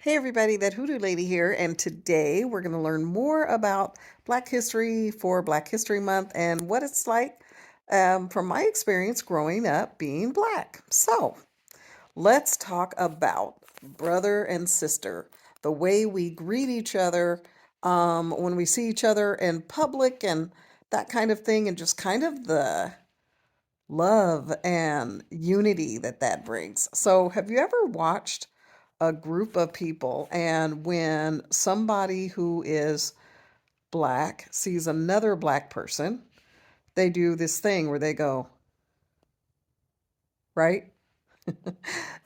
Hey everybody, that Hoodoo Lady here, and today we're going to learn more about Black history for Black History Month and what it's like from my experience growing up being Black. So let's talk about brother and sister, the way we greet each other when we see each other in public and that kind of thing, and just kind of the love and unity that brings. So, have you ever watched a group of people and when somebody who is Black sees another Black person, they do this thing where they go, right?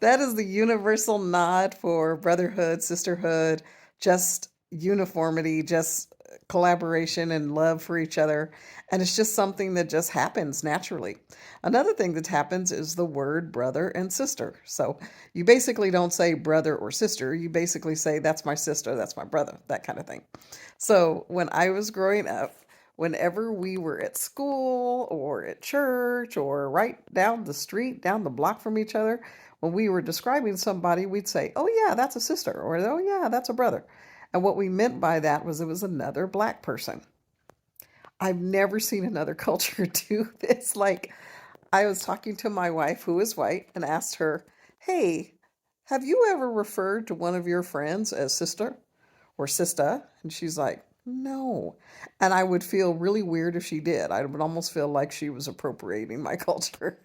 That is the universal nod for brotherhood, sisterhood, just uniformity, just collaboration and love for each other. And it's just something that just happens naturally. Another thing that happens is the word brother and sister. So you basically don't say brother or sister. You basically say, that's my sister, that's my brother, that kind of thing. So when I was growing up, whenever we were at school or at church or right down the street, down the block from each other, when we were describing somebody, we'd say, oh, yeah, that's a sister, or oh, yeah, that's a brother. And what we meant by that was it was another Black person. I've never seen another culture do this. Like, I was talking to my wife, who is white, and asked her, hey, have you ever referred to one of your friends as sister or sister? And she's like, no. And I would feel really weird if she did. I would almost feel like she was appropriating my culture.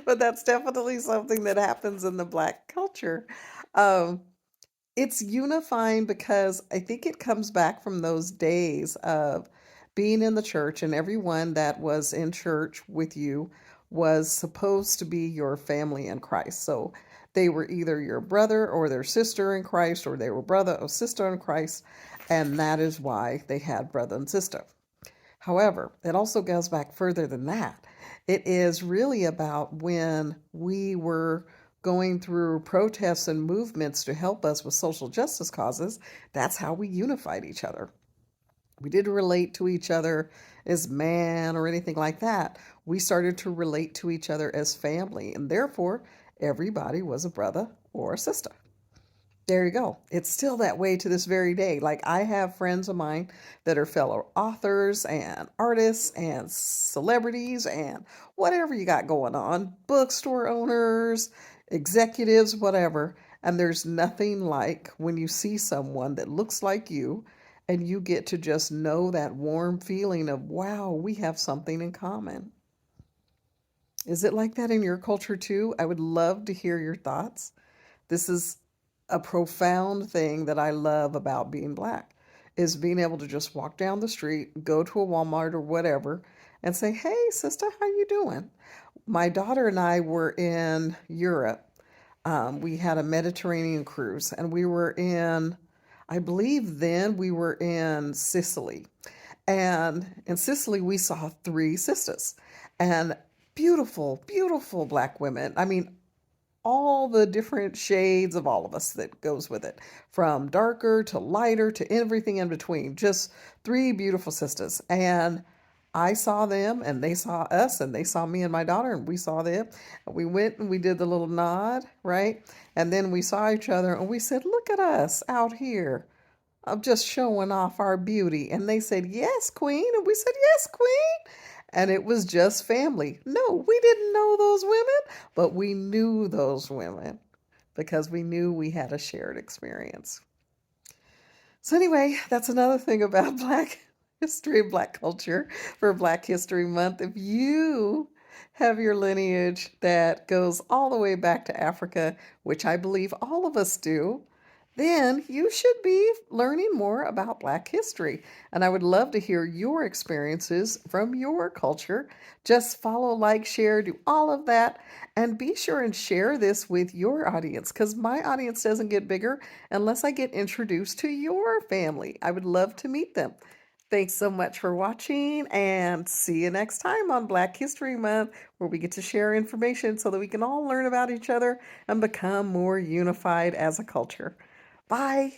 But that's definitely something that happens in the Black culture. Um, it's unifying because I think it comes back from those days of being in the church, and everyone that was in church with you was supposed to be your family in Christ. So they were either your brother or their sister in Christ, or they were brother or sister in Christ, and that is why they had brother and sister. However, it also goes back further than that. It is really about when we were going through protests and movements to help us with social justice causes. That's how we unified each other. We didn't relate to each other as man or anything like that. We started to relate to each other as family, and therefore everybody was a brother or a sister. There you go. It's still that way to this very day. Like, I have friends of mine that are fellow authors and artists and celebrities and whatever you got going on, bookstore owners, executives, whatever. And there's nothing like when you see someone that looks like you and you get to just know that warm feeling of, wow, we have something in common. Is it like that in your culture too? I would love to hear your thoughts. This is a profound thing that I love about being Black, is being able to just walk down the street, go to a Walmart or whatever, and say, hey, sister, how you doing? My daughter and I were in Europe. We had a Mediterranean cruise, and we were in, I believe then we were in Sicily. And in Sicily, we saw three sisters and beautiful, beautiful Black women. I mean, all the different shades of all of us that goes with it, from darker to lighter to everything in between. Just three beautiful sisters. And I saw them and they saw us and they saw me and my daughter and we saw them. We went and we did the little nod, right? And then we saw each other and we said, look at us out here of just showing off our beauty. And they said, yes, Queen. And we said, yes, Queen. And it was just family. No, we didn't know those women, but we knew those women because we knew we had a shared experience. So, anyway, that's another thing about Black history and Black culture for Black History Month. If you have your lineage that goes all the way back to Africa, which I believe all of us do, then you should be learning more about Black history. And I would love to hear your experiences from your culture. Just follow, like, share, do all of that. And be sure and share this with your audience, because my audience doesn't get bigger unless I get introduced to your family. I would love to meet them. Thanks so much for watching, and see you next time on Black History Month, where we get to share information so that we can all learn about each other and become more unified as a culture. Bye.